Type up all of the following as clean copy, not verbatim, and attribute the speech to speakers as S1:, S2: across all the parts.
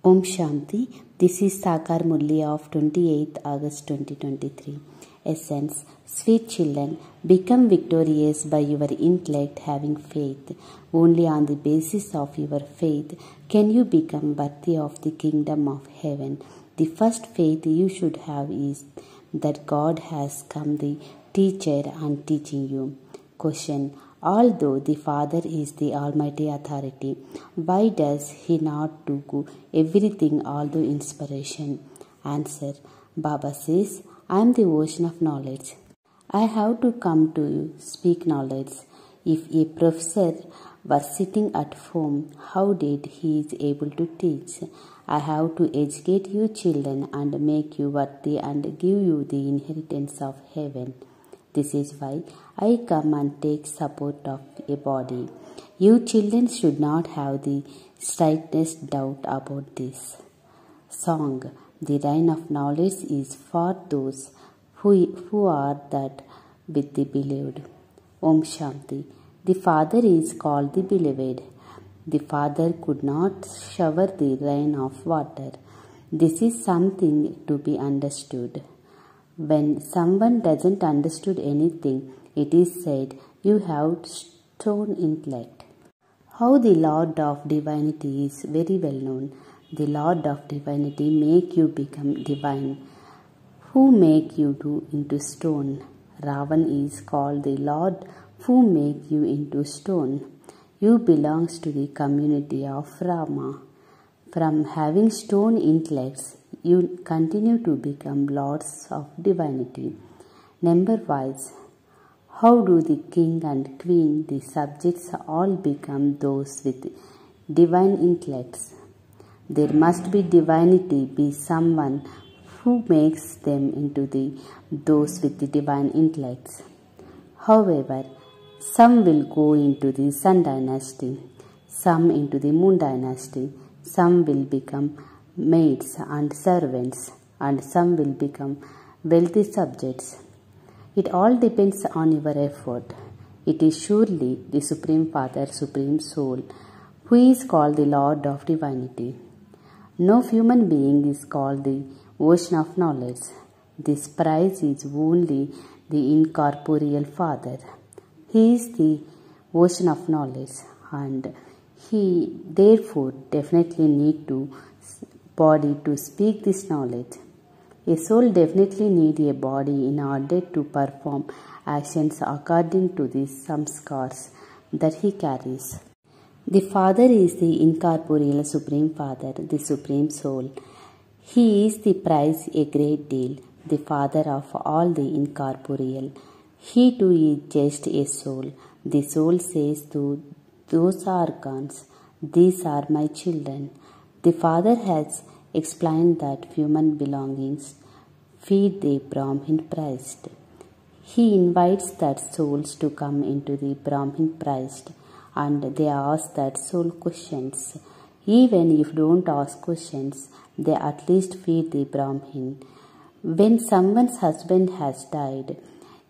S1: Om Shanti. This is Sakar Murli of 28th August 2023. Essence. Sweet children, become victorious by your intellect having faith. Only on the basis of your faith can you become worthy of the kingdom of heaven. The first faith you should have is that God has come the teacher and teaching you. Question. Although the Father is the Almighty Authority, why does He not do everything, although inspiration? Answer. Baba says, I am the ocean of knowledge. I have to come to you, speak knowledge. If a professor were sitting at home, how did he is able to teach? I have to educate you children and make you worthy and give you the inheritance of heaven. This is why I come and take support of a body. You children should not have the slightest doubt about this. Song. The rain of knowledge is for those who are that with the beloved. Om Shanti. The Father is called the beloved. The Father could not shower the rain of water. This is something to be understood. When someone doesn't understood anything, it is said, you have stone intellect. How the Lord of Divinity is very well known. The Lord of Divinity make you become divine. Who make you into stone? Ravan is called the Lord who make you into stone. You belongs to the community of Rama. From having stone intellects, you continue to become lords of divinity. Number wise, how do the king and queen, the subjects, all become those with divine intellects? There must be divinity, be someone who makes them into those with the divine intellects. However, some will go into the Sun dynasty, some into the Moon dynasty, some will become maids and servants, and some will become wealthy subjects. It all depends on your effort. It is surely the Supreme Father, Supreme Soul, who is called the Lord of Divinity. No human being is called the ocean of knowledge. This prize is only the incorporeal Father. He is the ocean of knowledge, and he therefore definitely need to body to speak this knowledge. A soul definitely need a body in order to perform actions according to the samskars that he carries. The Father is the incorporeal Supreme Father, the Supreme Soul. He is the prize a great deal, the Father of all the incorporeal. He too is just a soul. The soul says to those organs, these are my children. The Father has explained that human belongings feed the Brahmin priest. He invites that souls to come into the Brahmin priest, and they ask that soul questions. Even if don't ask questions, they at least feed the Brahmin. When someone's husband has died,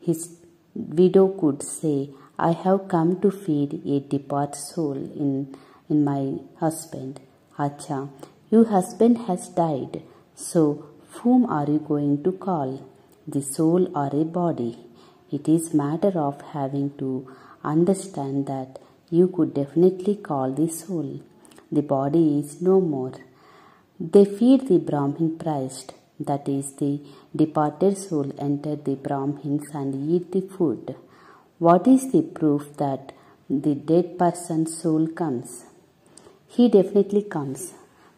S1: his widow could say, I have come to feed a departed soul in my husband. Acha, your husband has died, so whom are you going to call? The soul or a body? It is matter of having to understand that you could definitely call the soul. The body is no more. They feed the Brahmin priest, that is the departed soul enter the Brahmins and eat the food. What is the proof that the dead person's soul comes? He definitely comes.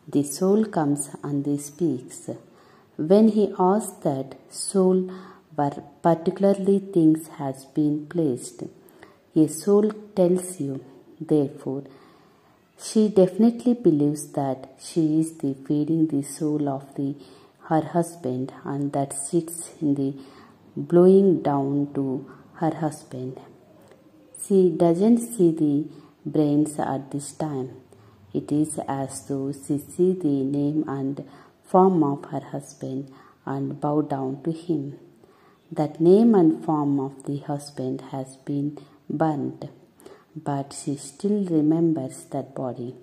S1: The soul comes and he speaks. When he asks that soul where particularly things has been placed, a soul tells you, therefore, she definitely believes that she is the feeding the soul of her husband, and that sits in the blowing down to her husband. She doesn't see the brains at this time. It is as though she sees the name and form of her husband and bow down to him. That name and form of the husband has been burnt, but she still remembers that body.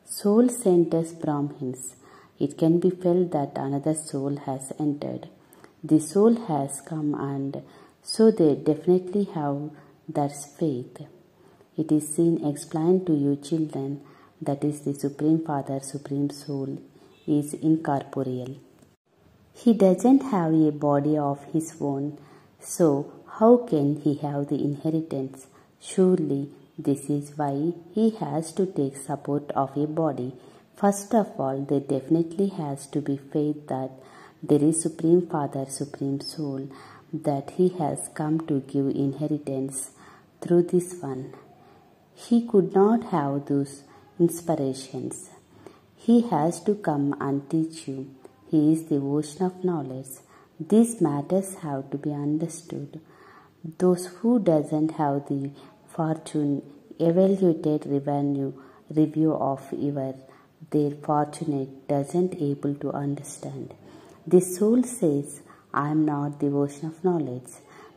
S1: Soul centers Brahmins. It can be felt that another soul has entered. The soul has come, and so they definitely have that faith. It is seen explained to you children, that is the Supreme Father, Supreme Soul, is incorporeal. He doesn't have a body of his own, so how can he have the inheritance? Surely this is why he has to take support of a body. First of all, there definitely has to be faith that there is Supreme Father, Supreme Soul, that he has come to give inheritance through this one. He could not have those inspirations. He has to come and teach you. He is the ocean of knowledge. These matters have to be understood. Those who doesn't have the fortune evaluated review of their fortunate doesn't able to understand. The soul says, I am not the ocean of knowledge.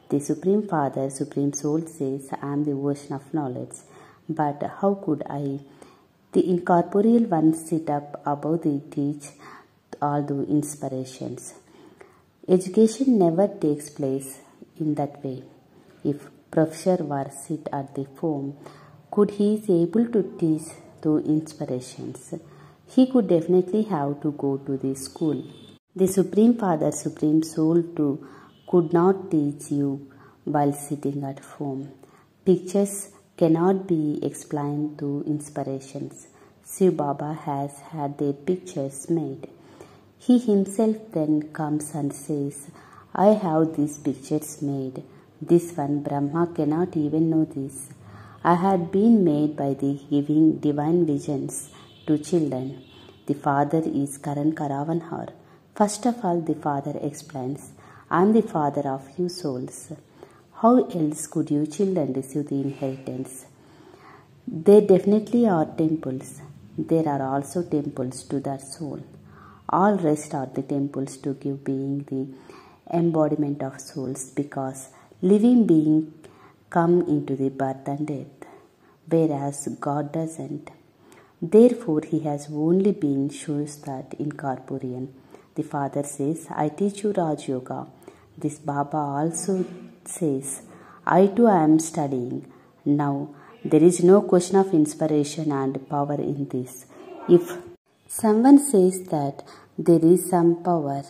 S1: The Supreme Father, Supreme Soul says, I am the ocean of knowledge. But how could I, the incorporeal one, sit up above the teach all the inspirations? Education never takes place in that way. If Professor were sit at the foam, could he is able to teach the inspirations? He could definitely have to go to the school. The Supreme Father, Supreme Soul too could not teach you while sitting at home. Pictures cannot be explained to inspirations. Shiv Baba has had their pictures made. He himself then comes and says, I have these pictures made. This one Brahma cannot even know this. I had been made by the giving divine visions to children. The Father is Karan Karavanhar. First of all, the Father explains, I am the Father of you souls. How else could you children receive the inheritance? There definitely are temples. There are also temples to that soul. All rest are the temples to give being the embodiment of souls, because living being come into the birth and death, whereas God doesn't. Therefore, he has only been shows that incorporeal. The Father says, I teach you Raj Yoga. This Baba also says, I too am studying. Now, there is no question of inspiration and power in this. If someone says that there is some power,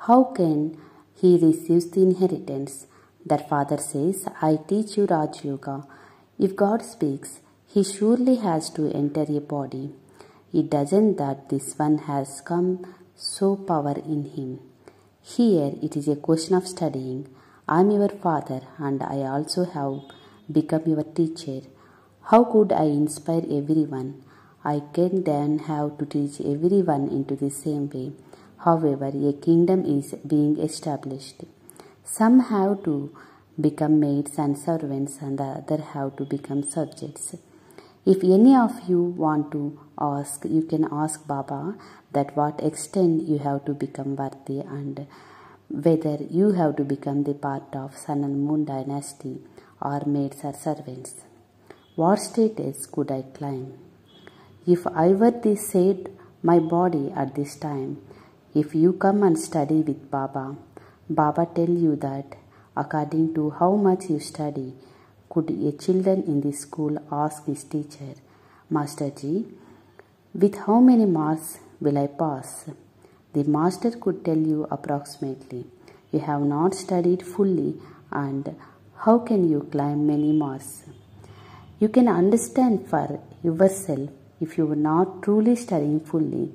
S1: how can he receive the inheritance? That Father says, I teach you Raj Yoga. If God speaks, he surely has to enter a body. It doesn't that this one has come so power in him. Here it is a question of studying. I am your father, and I also have become your teacher. How could I inspire everyone? I can then have to teach everyone into the same way. However, a kingdom is being established. Some have to become maids and servants, and the other have to become subjects. If any of you want to ask, you can ask Baba that what extent you have to become worthy, and whether you have to become the part of Sun and Moon dynasty or maids or servants. What status could I climb? If I were the said my body at this time, if you come and study with Baba, Baba tell you that according to how much you study, could a children in the school ask his teacher, Masterji, with how many marks will I pass? The master could tell you approximately. You have not studied fully, and how can you climb many marks? You can understand for yourself if you were not truly studying fully.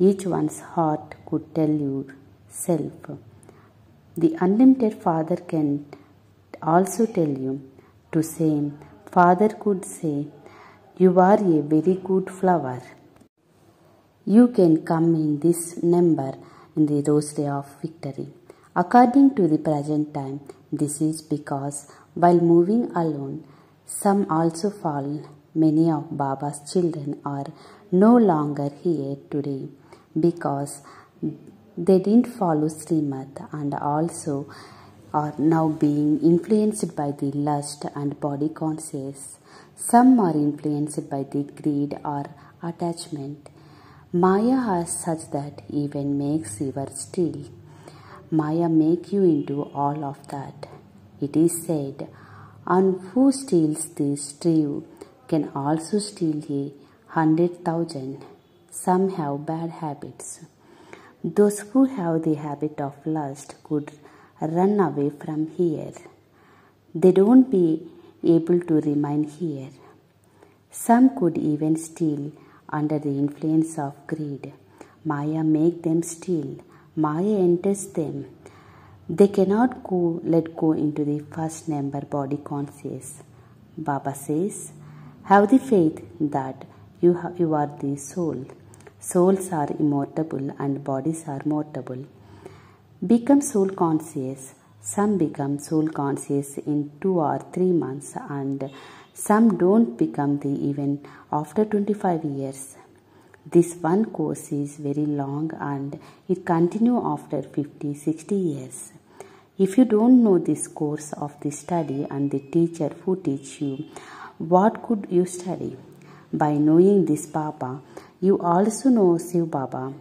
S1: Each one's heart could tell you self. The unlimited Father can also tell you. To same, Father could say, you are a very good flower. You can come in this number in the rosary of victory. According to the present time, this is because while moving alone, some also fall. Many of Baba's children are no longer here today because they didn't follow Srimad, and also are now being influenced by the lust and body conscious. Some are influenced by the greed or attachment. Maya has such that even makes your steal. Maya make you into all of that. It is said, and who steals this tree can also steal 100,000. Some have bad habits. Those who have the habit of lust could run away from here. They don't be able to remain here. Some could even steal under the influence of greed. Maya make them steal. Maya enters them. They cannot let go into the first number body conscious. Baba says, have the faith that you are the soul. Souls are immortal and bodies are mortal. Become soul conscious. Some become soul conscious in 2 or 3 months and some don't become the even after 25 years. This one course is very long and it continues after 50-60 years. If you don't know this course of the study and the teacher who teach you, what could you study? By knowing this Baba, you also know Shiv Baba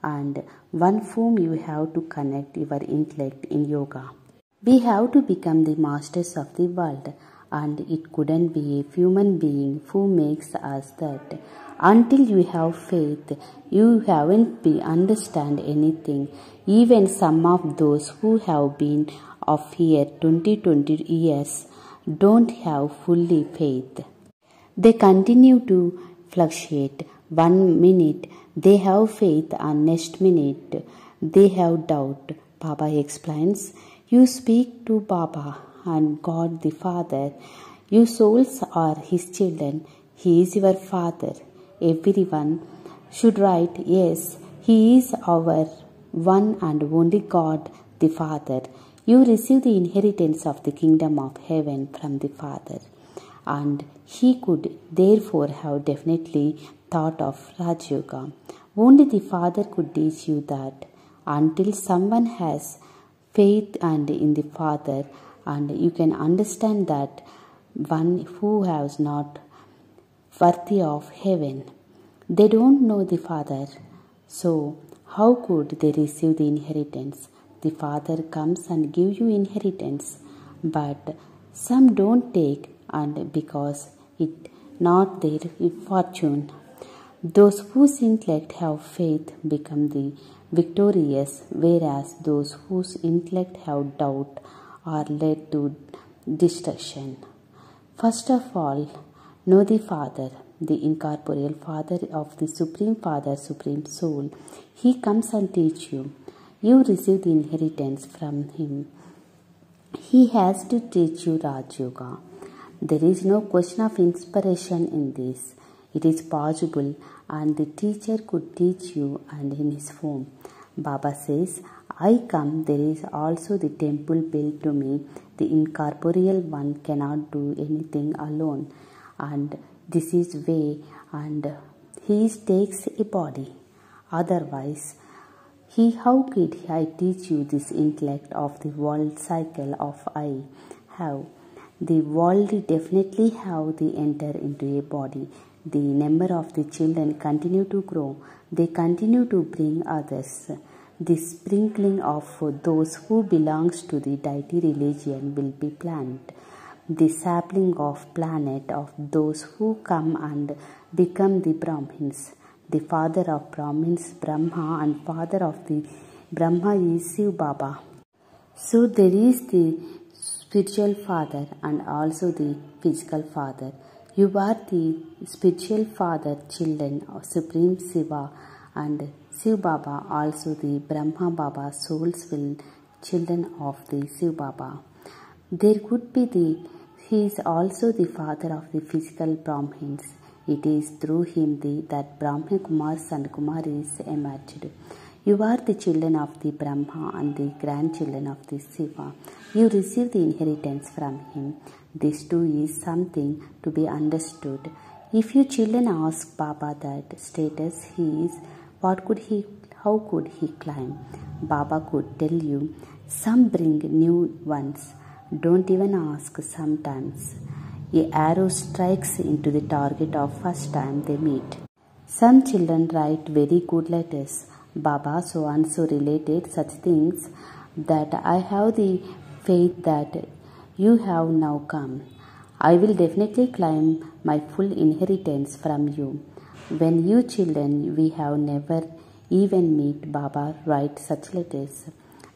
S1: and one whom you have to connect your intellect in yoga. We have to become the masters of the world, and it couldn't be a human being who makes us that. Until you have faith, you haven't be understand anything. Even some of those who have been of here 20 years don't have fully faith. They continue to fluctuate. 1 minute they have faith and next minute they have doubt. Baba explains, you speak to Baba and God the Father. You souls are His children. He is your Father. Everyone should write, yes, He is our one and only God the Father. You receive the inheritance of the kingdom of heaven from the Father. And he could therefore have definitely thought of Raj Yoga. Only the Father could teach you that. Until someone has faith and in the Father, and you can understand that one who has not worthy of heaven. They don't know the Father. So how could they receive the inheritance? The Father comes and gives you inheritance, but some don't take, and because it not their fortune. Those whose intellect have faith become the victorious, whereas those whose intellect have doubt are led to destruction. First of all, know the Father, the incorporeal Father of the Supreme Father, Supreme Soul. He comes and teach you. You receive the inheritance from Him. He has to teach you Raj Yoga. There is no question of inspiration in this. It is possible, and the teacher could teach you and in his form. Baba says, I come, there is also the temple built to me. The incorporeal one cannot do anything alone. And this is way, and he takes a body. Otherwise, how could I teach you this intellect of the world cycle of I have? The world definitely have the enter into a body. The number of the children continue to grow. They continue to bring others. The sprinkling of those who belongs to the deity religion will be planted. The sapling of planet of those who come and become the Brahmins. The father of Brahmins, Brahma, and father of the Brahma is Shiv Baba. So there is the spiritual father and also the physical father. You are the spiritual father children of Supreme Shiva, and Shiv Baba also the Brahma Baba souls will children of the Shiv Baba. There could be he is also the father of the physical Brahmins. It is through him that Brahma Kumars and Kumaris emerged. You are the children of the Brahma and the grandchildren of the Shiva. You receive the inheritance from him. This too is something to be understood. If you children ask Baba that status he is, how could he climb? Baba could tell you, some bring new ones. Don't even ask sometimes. A arrow strikes into the target of first time they meet. Some children write very good letters. Baba so and so related such things that I have the faith that you have now come. I will definitely claim my full inheritance from you. When you children we have never even meet, Baba write such letters.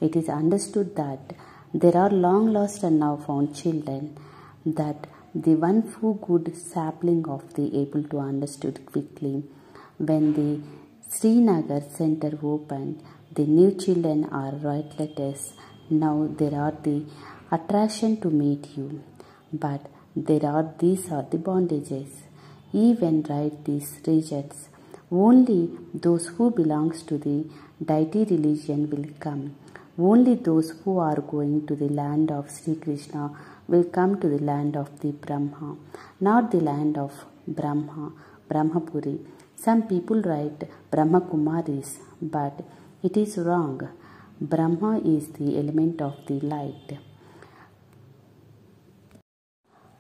S1: It is understood that there are long lost and now found children, that the one who good sapling of the able to understood quickly. When the Srinagar center opened, the new children are write letters. Now there are the attraction to meet you, but these are the bondages. Even write these rejects. Only those who belongs to the deity religion will come. Only those who are going to the land of Sri Krishna will come to the land of the Brahma, not the land of Brahmapuri. Some people write Brahma Kumaris, but it is wrong. Brahma is the element of the light.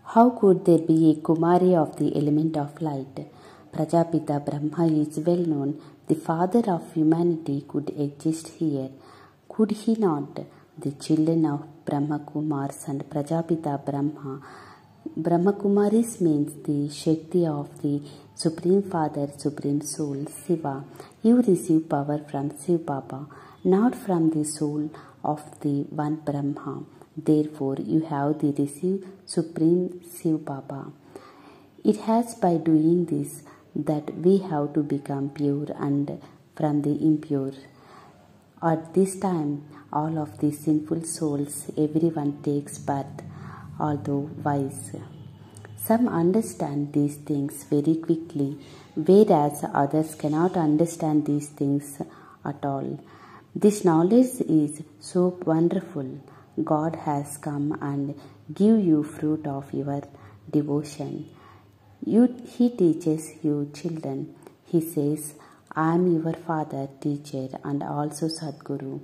S1: How could there be a Kumari of the element of light? Prajapita Brahma is well known. The father of humanity could exist here. Could he not? The children of Brahma Kumars and Prajapita Brahma. Brahma Kumaris means the Shakti of the Supreme Father, Supreme Soul, Shiva. You receive power from Shiv Baba, not from the soul of the one Brahma. Therefore, you have the received Supreme Shiv Baba. It has by doing this that we have to become pure and from the impure. At this time, all of the sinful souls, everyone takes birth, although wise. Some understand these things very quickly, whereas others cannot understand these things at all. This knowledge is so wonderful. God has come and give you fruit of your devotion. He teaches you children. He says, I am your father, teacher, and also Sadguru.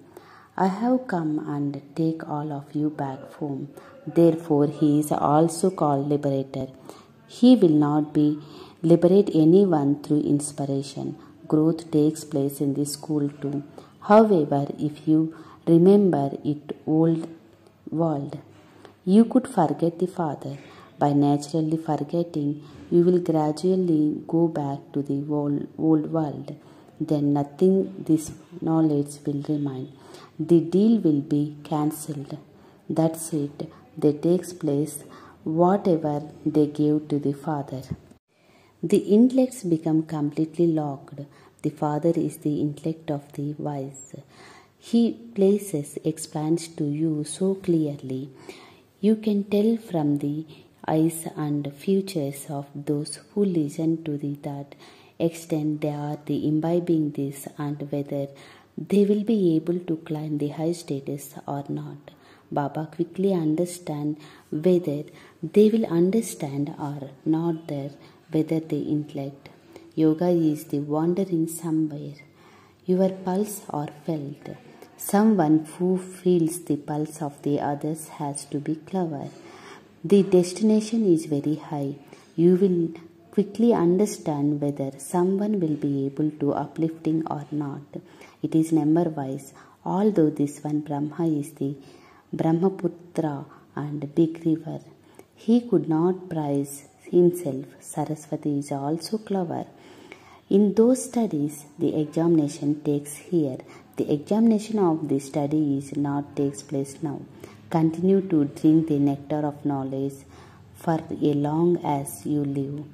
S1: I have come and take all of you back home. Therefore, he is also called liberator. He will not be liberate anyone through inspiration. Growth takes place in the school too. However, if you remember it old world, you could forget the father. By naturally forgetting, you will gradually go back to the old world. Then nothing this knowledge will remain. The deal will be cancelled. That's it. They takes place whatever they gave to the father. The intellects become completely locked. The father is the intellect of the wise. He explains to you so clearly. You can tell from the eyes and features of those who listen to that extent they are the imbibing this and whether they will be able to climb the high status or not. Baba quickly understand whether they will understand or not there, whether the intellect. Yoga is the wandering somewhere. Your pulse are felt. Someone who feels the pulse of the others has to be clever. The destination is very high. You will quickly understand whether someone will be able to uplifting or not. It is number wise. Although this one Brahma is the Brahmaputra and big river, he could not praise himself. Saraswati is also clever. In those studies, the examination takes here. The examination of the study is not takes place now. Continue to drink the nectar of knowledge for as long as you live.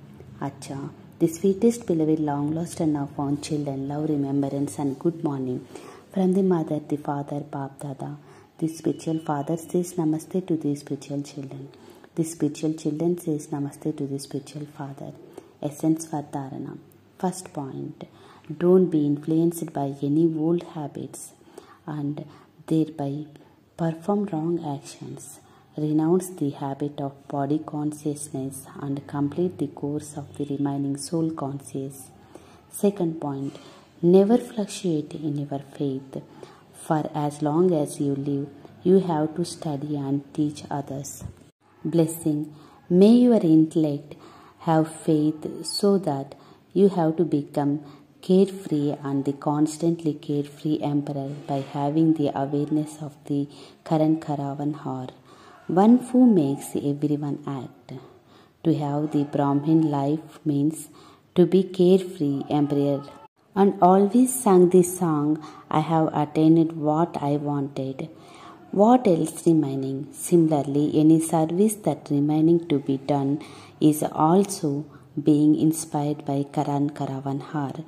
S1: Acha. The sweetest beloved long lost and now found children, love, remembrance and good morning. From the mother, the father, Bap Dada. The spiritual father says namaste to the spiritual children. The spiritual children says namaste to the spiritual father. Essence for Dharana. First point. Don't be influenced by any old habits and thereby perform wrong actions. Renounce the habit of body consciousness and complete the course of the remaining soul conscious. Second point. Never fluctuate in your faith. For as long as you live, you have to study and teach others. Blessing. May your intellect have faith so that You have to become carefree and the constantly carefree emperor by having the awareness of the current caravan or one who makes everyone act. To have the Brahmin life means to be carefree emperor and always sang the song, I have attained what I wanted. What else remaining? Similarly, any service that remaining to be done is also being inspired by Karan Karavanhar.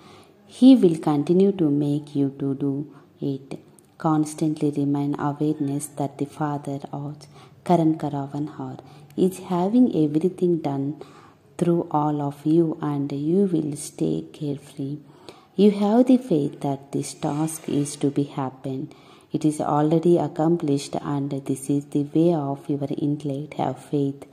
S1: He will continue to make you to do it. Constantly remain awareness that the father of Karan Karavanhar is having everything done through all of you and you will stay carefree. You have the faith that this task is to be happen. It is already accomplished and this is the way of your intellect. Have faith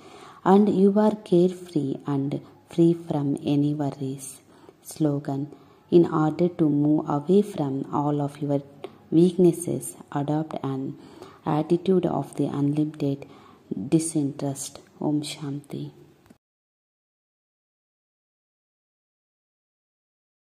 S1: and you are carefree and free from any worries. Slogan: in order to move away from all of your weaknesses, adopt an attitude of the unlimited disinterest. Om Shanti.